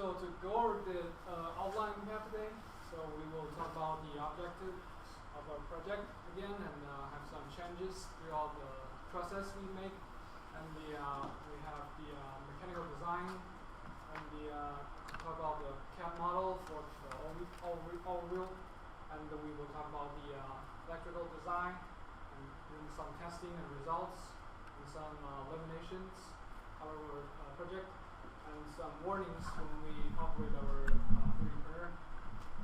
So to go over the outline we have today, so we will talk about the objectives of our project again and have some changes throughout the process we make. And we have the mechanical design and talk about the CAD model for the all wheel. And we will talk about the electrical design and doing some testing and results and some eliminations of our project. And some warnings when we operate our 3D printer,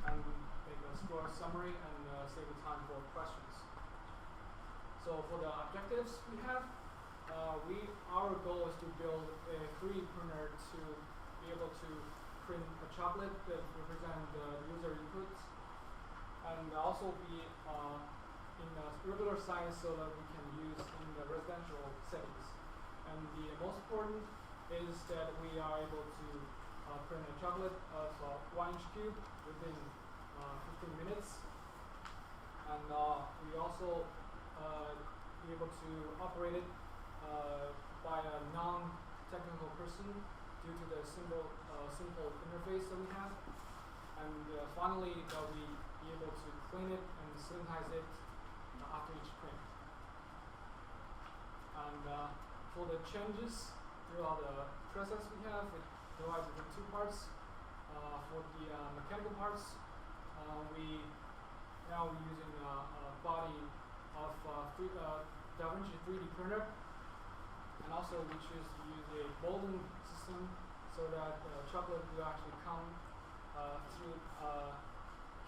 and make a short summary and save the time for questions. So for the objectives we have, our goal is to build a 3D printer to be able to print a chocolate that represent the user inputs, and also be in regular size so that we can use in the residential settings. And the most important is that we are able to print a chocolate of 1-inch cube within 15 minutes. And we also be able to operate it by a non-technical person due to the simple interface that we have. And finally, that we be able to clean it and sanitize it after each print. And for the changes throughout the process we have, it divides into two parts. For the mechanical parts, we're using a body of DaVinci 3D printer, and also we choose to use a molding system so that the chocolate will actually come through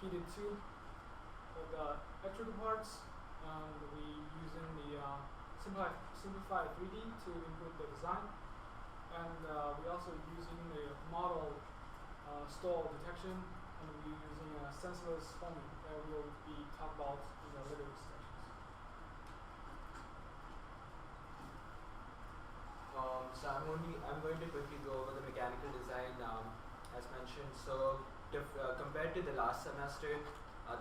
heated tube. For the electrical parts, we using the simplified 3D to input the design. And we're also using the model stall detection, and we're using sensorless foaming that will be talked about in the later sections. So I'm going to quickly go over the mechanical design as mentioned. So compared to the last semester,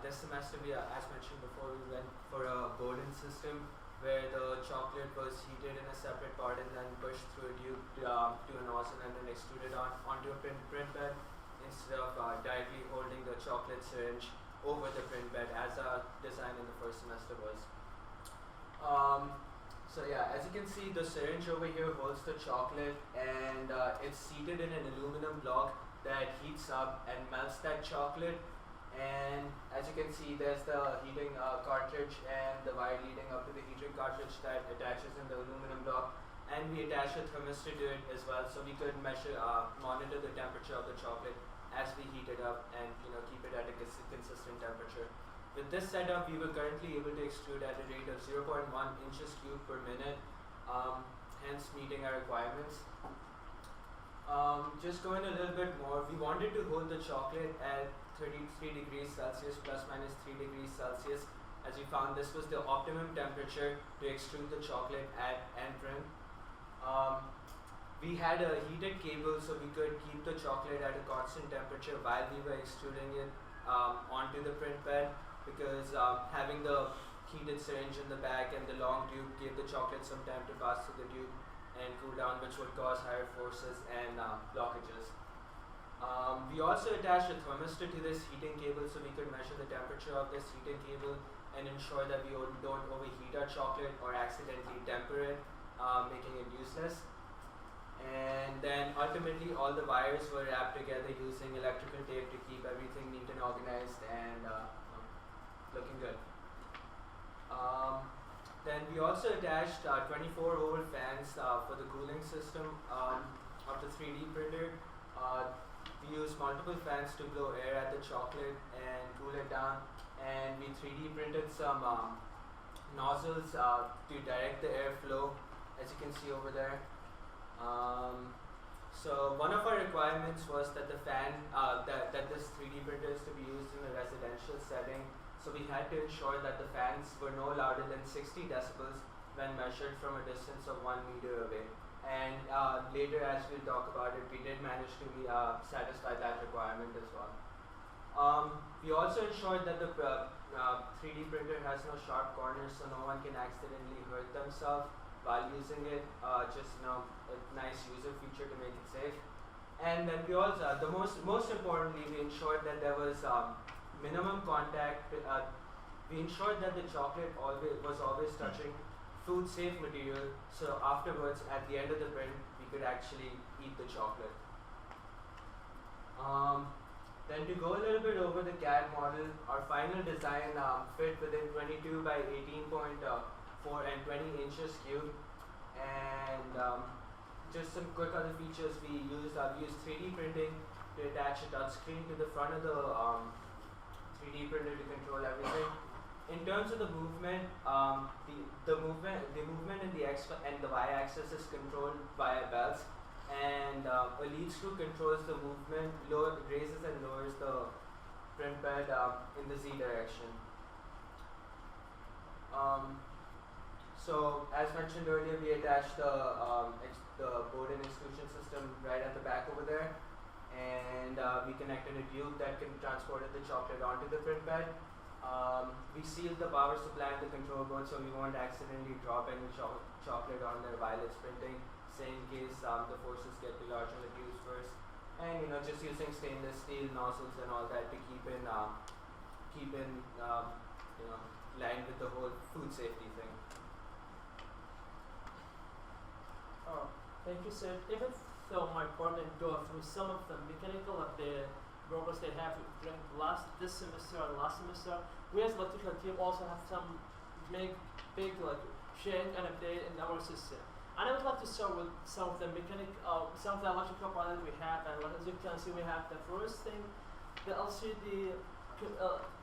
this semester we, as mentioned before, we went for a Bowden system, where the chocolate was heated in a separate part and then pushed through a tube to a nozzle and then extruded onto a print bed, instead of directly holding the chocolate syringe over the print bed as our design in the first semester was. So yeah, as you can see, the syringe over here holds the chocolate, and it's seated in an aluminum block that heats up and melts that chocolate. And as you can see, there's the heating cartridge and the wire leading up to the heating cartridge that attaches in the aluminum block. And we attach a thermistor to it as well, so we could monitor the temperature of the chocolate as we heat it up and keep it at a consistent temperature. With this setup, we were currently able to extrude at a rate of 0.1 inches cube per minute, hence meeting our requirements. Just going a little bit more, we wanted to hold the chocolate at 33 degrees Celsius plus minus 3 degrees Celsius, as we found this was the optimum temperature to extrude the chocolate at and print. We had a heated cable so we could keep the chocolate at a constant temperature while we were extruding it onto the print bed, because having the heated syringe in the back and the long tube gave the chocolate some time to pass through the tube and cool down, which would cause higher forces and blockages. We also attached a thermistor to this heating cable so we could measure the temperature of this heating cable and ensure that we don't overheat our chocolate or accidentally temper it, making it useless. And then ultimately all the wires were wrapped together using electrical tape to keep everything neat and organized and looking good. Then we also attached 24-volt fans for the cooling system of the 3D printer. We used multiple fans to blow air at the chocolate and cool it down, and we 3D printed some nozzles to direct the airflow, as you can see over there. So one of our requirements was that the fan, that this 3D printer is to be used in a residential setting. So we had to ensure that the fans were no louder than 60 decibels when measured from a distance of 1 meter away. And later, as we'll talk about it, we did manage to satisfy that requirement as well. We also ensured that the 3D printer has no sharp corners, so no one can accidentally hurt themselves while using it. Just a nice user feature to make it safe. And then we also, most importantly, we ensured that there was minimum contact. We ensured that the chocolate was always touching food safe material, so afterwards, at the end of the print, we could actually eat the chocolate. Then to go a little bit over the CAD model, our final design fit within 22 by 18.4 and 20 inches cube. And just some quick other features we used. I've used 3D printing to attach a touchscreen to the front of the 3D printer to control everything. In terms of the movement, the movement in the x and the y-axis is controlled via belts, and a lead screw controls the movement, raises and lowers the print bed in the z direction. So as mentioned earlier, we attached the board and extrusion system right at the back over there, and we connected a tube that can transport the chocolate onto the print bed. We sealed the power supply and the control board so we won't accidentally drop any chocolate on there while it's printing, say in case the forces get too large on the tubes first. And just using stainless steel nozzles and all that to keep in line with the whole food safety thing. Thank you, sir. Even though my partner didn't go through some of the mechanical of the progress they have during this semester and last semester, we as electrical team also have some big change and update in our system. And I would like to start with some of the some of the electrical products we have. And as you can see, we have the first thing, the LCD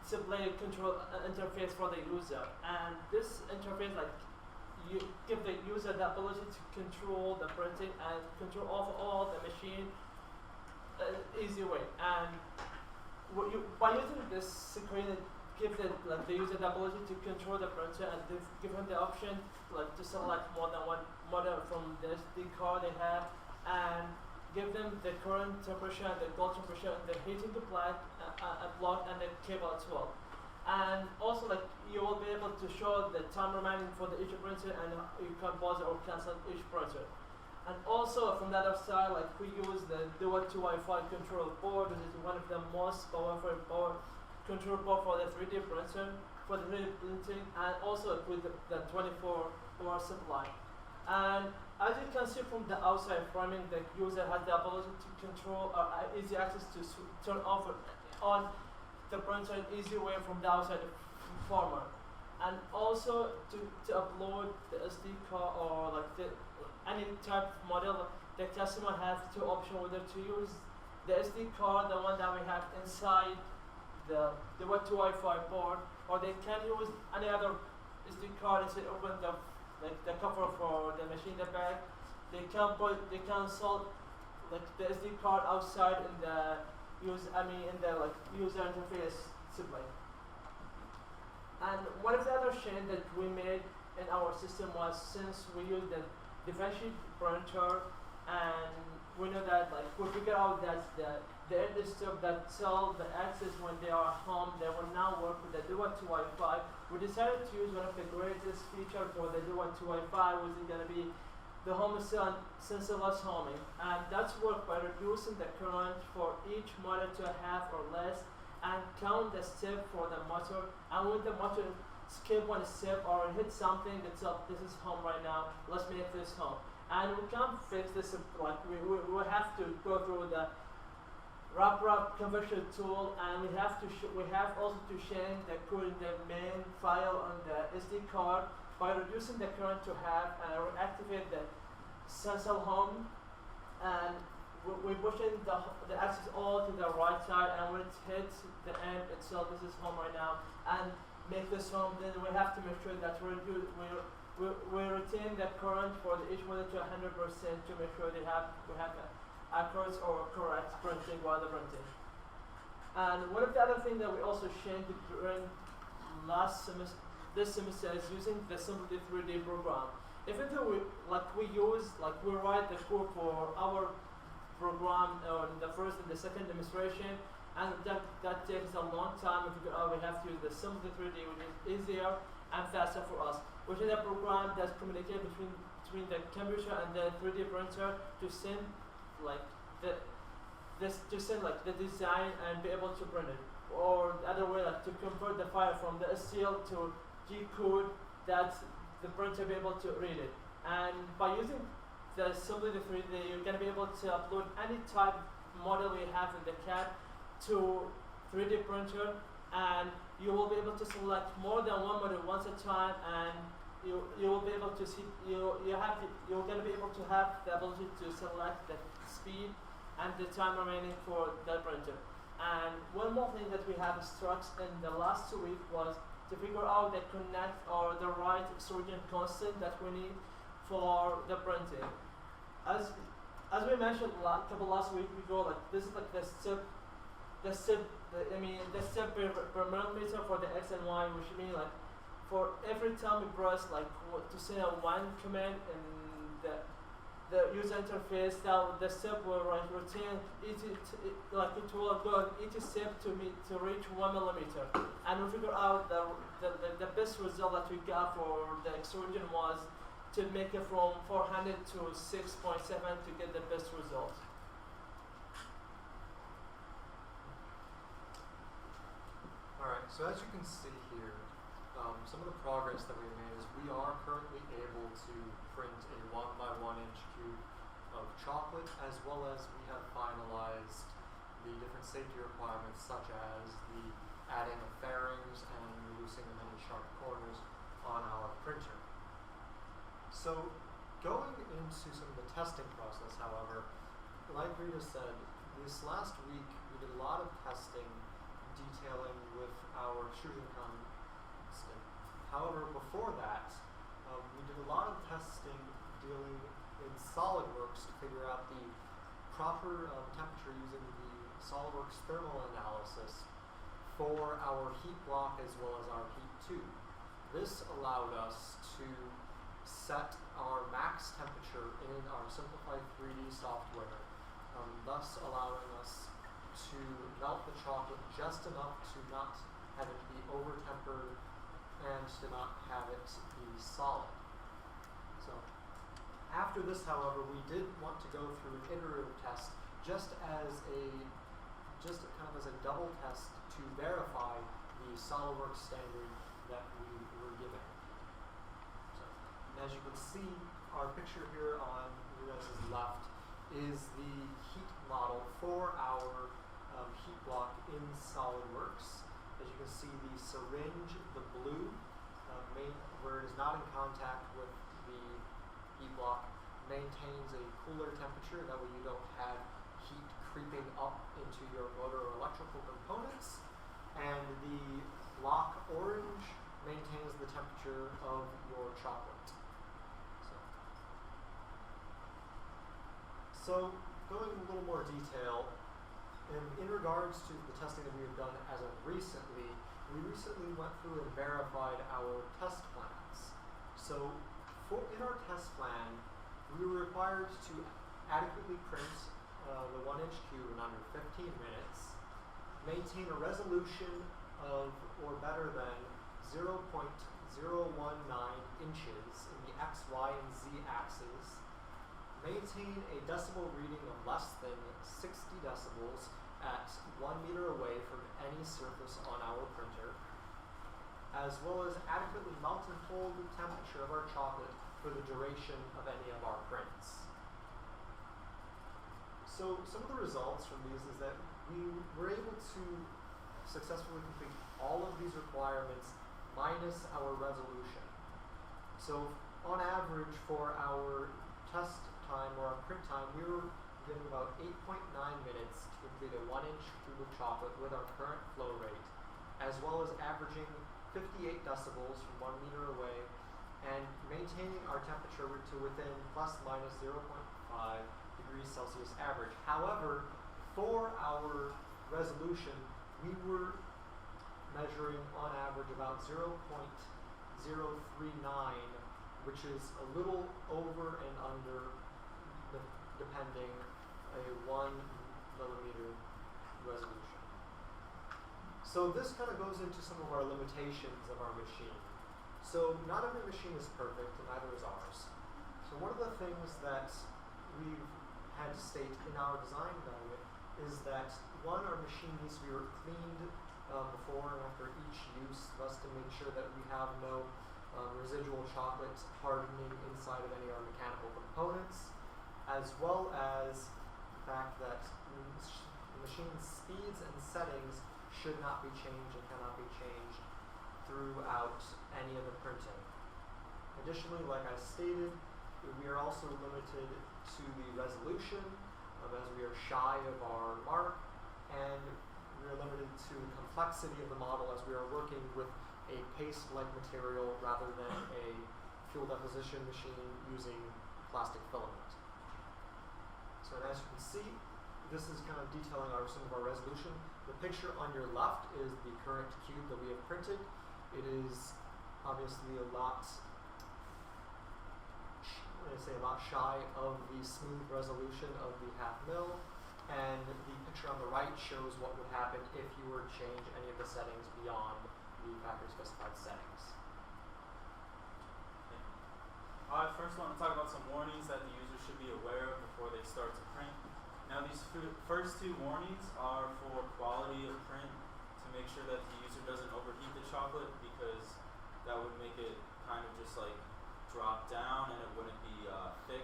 display control interface for the user. And this interface, you give the user the ability to control the printing and control overall the machine easy way. And by using this screen, it gives the user the ability to control the printer and give him the option to select more than one model from the SD card they have, and give them the current temperature, the gold temperature, the heating block and the cable as well. And also you will be able to show the time remaining for each printer, and you can pause or cancel each printer. And also from the other side, we use the Duo 2 Wi-Fi control board, which is one of the most powerful control board for the 3D printer, for the 3D printing, and also with the 24-hour supply. And as you can see from the outside framing, the user has the ability to control or easy access to turn off or on the printer in easy way from the outside format. And also to upload the SD card or any type of model, the customer has two options whether to use the SD card, the one that we have inside the Web2 Wi-Fi board, or they can use any other SD card and say open the cover for the machine in the back. They can install the SD card outside in the user interface display. And one of the other changes that we made in our system was, since we use the DaVinci printer, and we know that we figured out that the industry that sell the access when they are home, they will now work with the Duo 2 Wi-Fi. We decided to use one of the greatest features for the Duo 2 Wi-Fi, which is going to be the home sensorless homing. And that's worked by reducing the current for each motor to a half or less, and count the step for the motor. And when the motor skip one step or hit something, it's up, this is home right now, let's make this home. And we can't fix this, we have to go through the wrap conversion tool, and we have also to change the code in the main file on the SD card by reducing the current to half and reactivate the sensor home, and we're pushing the axis all to the right side, and when it hits the end itself, this is home right now, and make this home, then we have to make sure that we retain the current for each model to 100% to make sure we have accurate or correct printing while the printing. And one of the other things that we also changed during this semester is using the Simply 3D program. Even though we write the code for our program in the first and the second demonstration, and that takes a long time. We have to use the Simply 3D, which is easier and faster for us, which is a program that communicates between the computer and the 3D printer to send this to send like the design and be able to print it, or the other way like to convert the file from the STL to G code that the printer be able to read it. And by using the Simply the 3D, you're gonna be able to upload any type model we have in the CAD to 3D printer, and you will be able to select more than one model once at a time, and you will be able to see you're gonna be able to have the ability to select the speed and the time remaining for the printer. And one more thing that we have struck in the last 2 weeks was to figure out the connect or the right extrusion constant that we need for the printing. As we mentioned last week, we go like this is like the step per millimeter for the X and Y, which means like for every time we press like to send a one command in the user interface, that the step will like routine it will go each step to reach 1 millimeter, and we figure out the best result that we got for the extrusion was to make it from 400 to 6.7 to get the best result. Alright, so as you can see here, some of the progress that we made is we are currently able to print a 1x1 inch cube of chocolate, as well as we have finalized the different safety requirements, such as the adding of fairings and reducing the many sharp corners on our printer. So going into some of the testing process, however, like Rita said, this last week we did a lot of testing detailing with our extrusion constant. However, before that, we did a lot of testing dealing in SolidWorks to figure out the proper temperature using the SolidWorks thermal analysis for our heat block as well as our heat tube. This allowed us to set our max temperature in our Simplify 3D software, thus allowing us to melt the chocolate just enough to not have it be over tempered and to not have it be solid. So after this, however, we did want to go through an iterative test just kind of as a double test to verify the SolidWorks standard that we were given. So, and as you can see, our picture here on your guys' left is the heat model for our heat block in SolidWorks. As you can see, the syringe, the blue, where it is not in contact with the heat block, maintains a cooler temperature. That way you don't have heat creeping up into your motor or electrical components. And the block orange maintains the temperature of your chocolate. So going in a little more detail, in regards to the testing that we have done as of recently, we recently went through and verified our test plans. So in our test plan, we were required to adequately print the 1 inch cube in under 15 minutes, maintain a resolution of or better than 0.019 inches in the X, Y, and Z axes, maintain a decibel reading of less than 60 decibels at 1 meter away from any surface on our printer, as well as adequately melt and hold the temperature of our chocolate for the duration of any of our prints. So some of the results from these is that we were able to successfully complete all of these requirements minus our resolution. So on average for our test time or our print time, we were getting about 8.9 minutes to complete a 1 inch cube of chocolate with our current flow rate, as well as averaging 58 decibels from 1 meter away and maintaining our temperature to within plus minus 0.5 degrees Celsius average. However, for our resolution, we were measuring on average about 0.039, which is a little over and under, depending, a 1 millimeter resolution. So this kind of goes into some of our limitations of our machine. So not every machine is perfect, and neither is ours. So one of the things that we've had to state in our design evaluate is that one, our machine needs to be cleaned before and after each use, thus to make sure that we have no residual chocolate hardening inside of any of our mechanical components, as well as the fact that the machine's speeds and settings should not be changed and cannot be changed throughout any of the printing. Additionally, like I stated, we are also limited to the resolution as we are shy of our mark, and we are limited to the complexity of the model as we are working with a paste-like material rather than a fuel deposition machine using plastic filament. So as you can see, this is kind of detailing some of our resolution. The picture on your left is the current cube that we have printed. It is obviously a lot shy of the smooth resolution of the half mil, and the picture on the right shows what would happen if you were to change any of the settings beyond the factory specified settings. I first want to talk about some warnings that the user should be aware of before they start to print. Now these first two warnings are for quality of print, to make sure that the user doesn't overheat the chocolate, because that would make it kind of just like drop down and it wouldn't be thick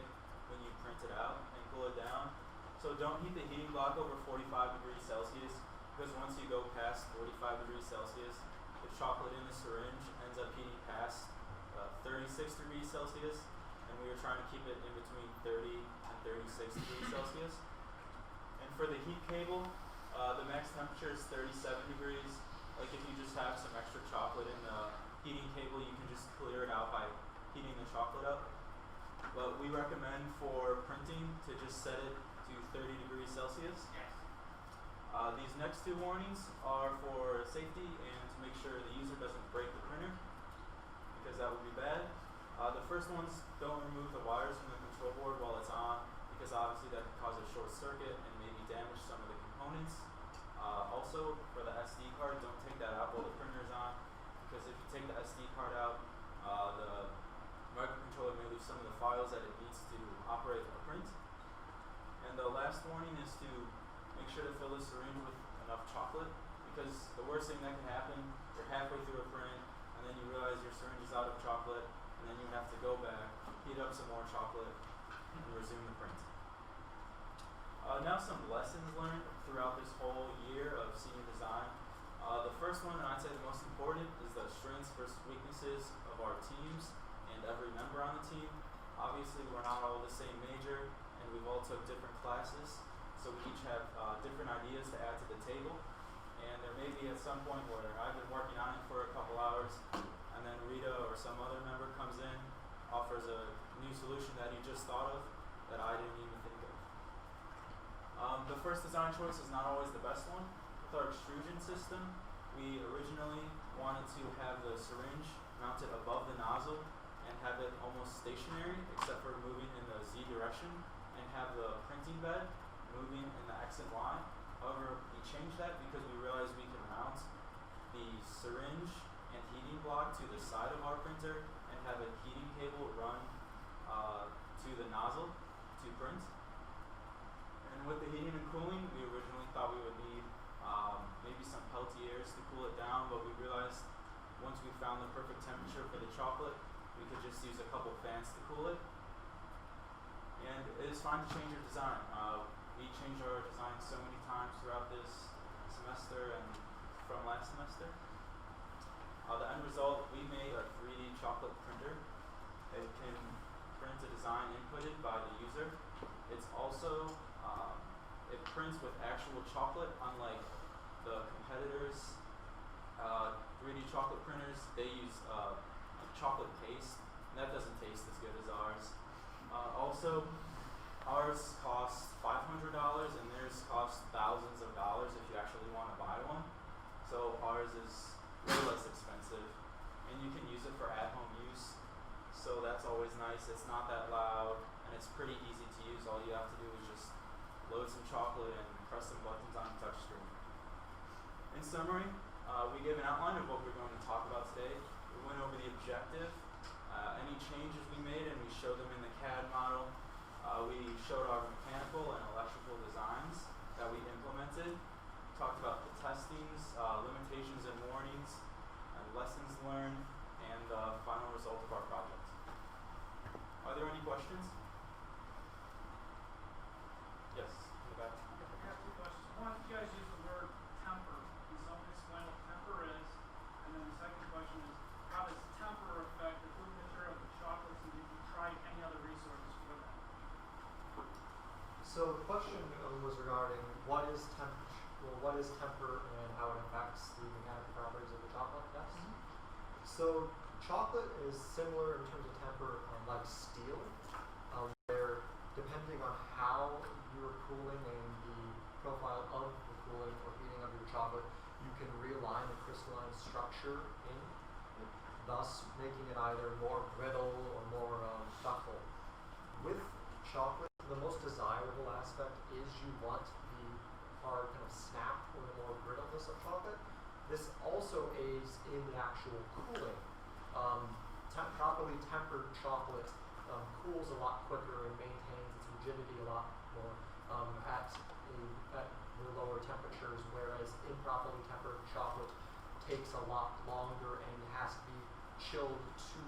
when you print it out and cool it down. So don't heat the heating block over 45 degrees Celsius, because once you go past 45 degrees Celsius, the chocolate in the syringe ends up heating past 36 degrees Celsius, and we are trying to keep it in between 30 and 36 degrees Celsius. And for the heat cable, the max temperature is 37 degrees. Like if you just have some extra chocolate in the heating cable, you can just clear it out by heating the chocolate up. But we recommend for printing to just set it to 30 degrees Celsius. These next two warnings are for safety and to make sure the user doesn't break the printer, because that would be bad. The first ones, don't remove the wires from the control board while it's on, because obviously that could cause a short circuit and maybe damage some of the components. Also, for the SD card, don't take that out while the printer is on, because if you take the SD card out, the microcontroller may lose some of the files that it needs to operate a print. And the last warning is to make sure to fill the syringe with enough chocolate, because the worst thing that can happen, you're halfway through a print, and then you realize your syringe is out of chocolate, and then you have to go back, heat up some more chocolate, and resume the print. Now some lessons learned throughout this whole year of senior design. The first one, and I'd say the most important, is the strengths versus weaknesses of our teams and every member on the team. Obviously, we're not all the same major, and we've all took different classes, so we each have different ideas to add to the table. And there may be at some point where I've been working on it for a couple hours, and then Rita or some other member comes in, offers a new solution that he just thought of that I didn't even think of. The first design choice is not always the best one. With our extrusion system, we originally wanted to have the syringe mounted above the nozzle and have it almost stationary, except for moving in the Z direction, and have the printing bed moving in the X and Y. However, we changed that because we realized we can mount the syringe and heating block to the side of our printer and have a heating cable run to the nozzle to print. And with the heating and cooling, we originally thought we would need maybe some Peltiers to cool it down, but we realized once we found the perfect temperature for the chocolate, we could just use a couple fans to cool it. And it is fine to change your design. We changed our design so many times throughout this semester and from last semester. The end result, we made a 3D chocolate printer. It can print a design inputted by the user. It's also, it prints with actual chocolate, unlike the competitors' 3D chocolate printers. They use chocolate paste, and that doesn't taste as good as ours. Also, ours costs $500 and theirs costs thousands of dollars if you actually want to buy one. So ours is way less expensive, and you can use it for at-home use. So that's always nice. It's not that loud, and it's pretty easy to use. All you have to do is just load some chocolate and press some buttons on the touchscreen. In summary, we gave an outline of what we're going to talk about today. We went over the objective, any changes we made, and we showed them in the CAD model. We showed our mechanical and electrical designs that we implemented questions? Yes, in the back. I have two questions. One, you guys use the word temper. Can someone explain what temper is? And then the second question is, how does temper affect the food material of the chocolates, and did you try any other resources for that? So the question was regarding what is temper and how it affects the mechanical properties of the chocolate, yes? So chocolate is similar in terms of temper like steel, where depending on how you're cooling and the profile of the cooling or heating of your chocolate, you can realign the crystalline structure in it, thus making it either more brittle or more ductile. With chocolate, the most desirable aspect is you want the hard kind of snap or the more brittleness of chocolate. This also aids in the actual cooling. Properly tempered chocolate cools a lot quicker and maintains its rigidity a lot more at the lower temperatures, whereas improperly tempered chocolate takes a lot longer and has to be chilled to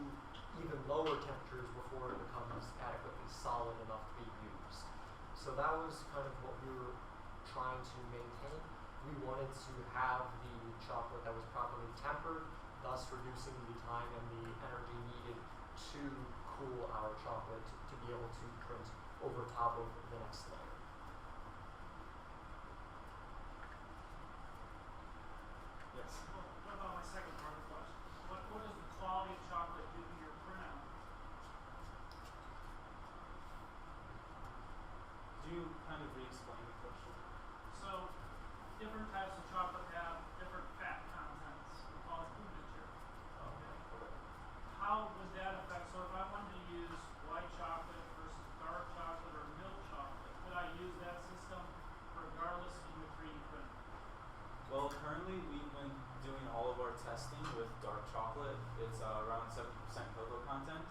even lower temperatures before it becomes adequately solid enough to be used. So that was kind of what we were trying to maintain. We wanted to have the chocolate that was properly tempered, thus reducing the time and the energy needed to cool our chocolate to be able to print over top of the next layer. Yes. Well, what about my second part of the question? What does the quality of chocolate do to your printout? Could you kind of re-explain the question? So, different types of chocolate have different fat contents. We call it food material. Okay. Okay. How would that affect? So, if I wanted to use white chocolate versus dark chocolate or milk chocolate, could I use that system regardless of being a 3D printer? Well, currently we've been doing all of our testing with dark chocolate. It's around 70% cocoa content.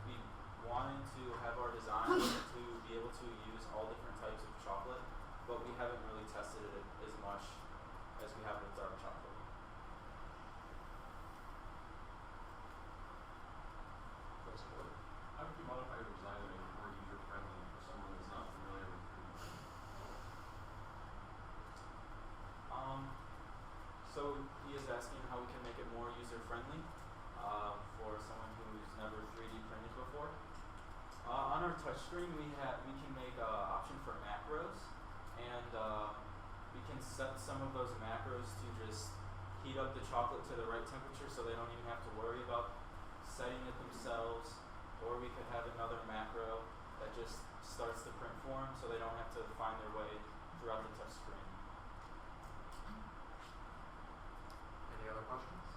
We wanted to have our design to be able to use all different types of chocolate, but we haven't really tested it as much as we have with dark chocolate. How would you modify your design to make it more user-friendly for someone that's not familiar with 3D printing? So he is asking how we can make it more user-friendly for someone who's never 3D printed before. On our touchscreen, we can make an option for macros, and we can set some of those macros to just heat up the chocolate to the right temperature, so they don't even have to worry about setting it themselves. Or we could have another macro that just starts the print for them, so they don't have to find their way throughout the touchscreen. Any other questions?